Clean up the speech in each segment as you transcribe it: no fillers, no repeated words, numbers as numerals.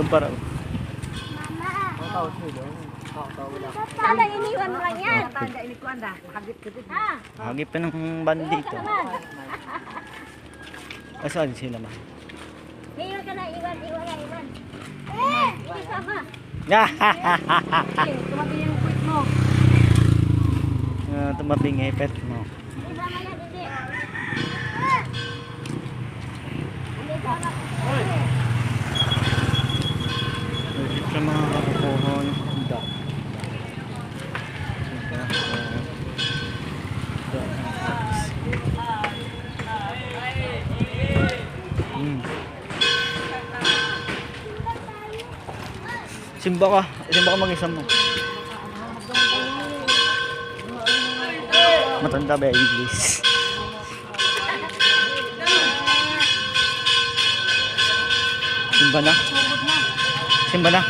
Doon para. Sana iniwan mo lang yan. Hagip pa ng bandito. Saan sila ma? Ngayon ka na, iwan. Hindi sama. Tumabi yung quit mo. Tumabing epet mo. Hindi sama yan, hindi. Hindi sama. Sa mga kakukuha ng handa. Simba ka mag-isa mo. Matanda ba English? Simba na.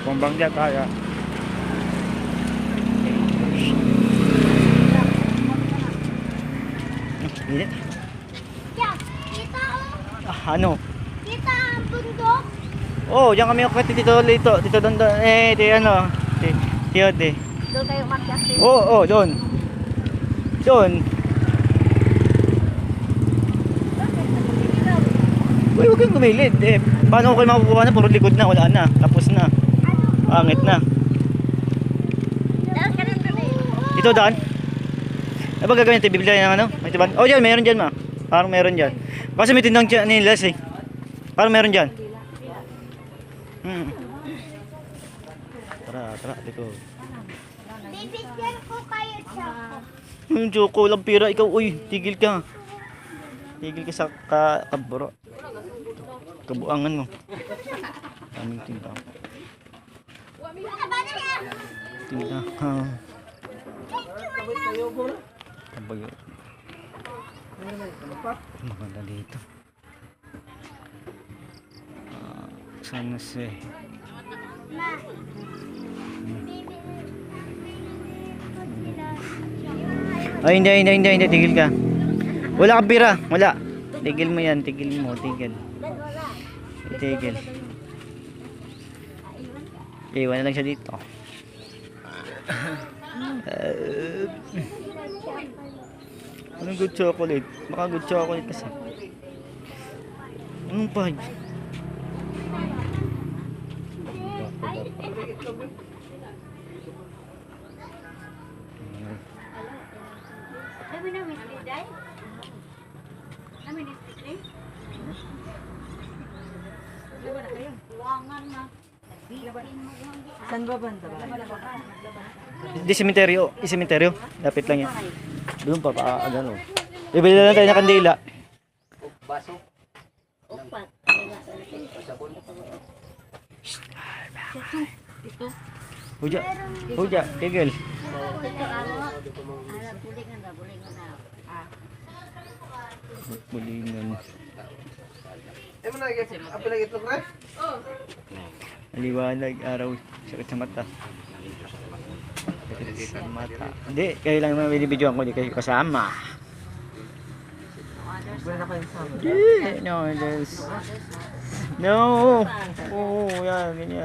Kumbang dia kaya. Ini. Yan, kita Ano? Kita ang bundok. Oh, diyan kami umakyat dito doon. Di ano. Di. Doon kayo umakyat din. Oh, doon. Doon. Uy, huwag kang gumilid. Paano ko kayo makukuha na? Puro likod na, wala na. Tapos na. Pangit na. Dahil ka rin doon eh. Dito daan. Ano ba gagawin? Bibili ng ano? May tiban? Oh, dyan. Meron dyan ma. Parang meron dyan. Kasi may tindang dyan nilas eh. Parang meron dyan. Tara. Dito. Bibigyan ko kayo siya. Joko lang pira. Ikaw, uy. Tigil ka. Tigil ka sa kaburo. Kabuangan mo. Aming timbang. Tingnan. Kabayo. Maganda dito. Sana si. Ay, hindi. Tigil ka. Wala kang pira. Wala. Tigil mo yan. Tigil. Tigil. Iwan na lang siya dito. Anong good chocolate? Baka good chocolate kasi. Anong pahig? Saan ba banda ba? Di sementeryo. Sementeryo. Lapit lang yan. Doon pa agano. Bibili na lang tayo ng kandila. Baso. Huja, tigil. Bulingan. Apa lagi itlog re? Maliwanag araw. Sakit sa mata. Sakit sa mata. Hindi, kayo lang yung binibidyoan ko. Hindi kayo kasama. No, no. Oh, yan, ganyan.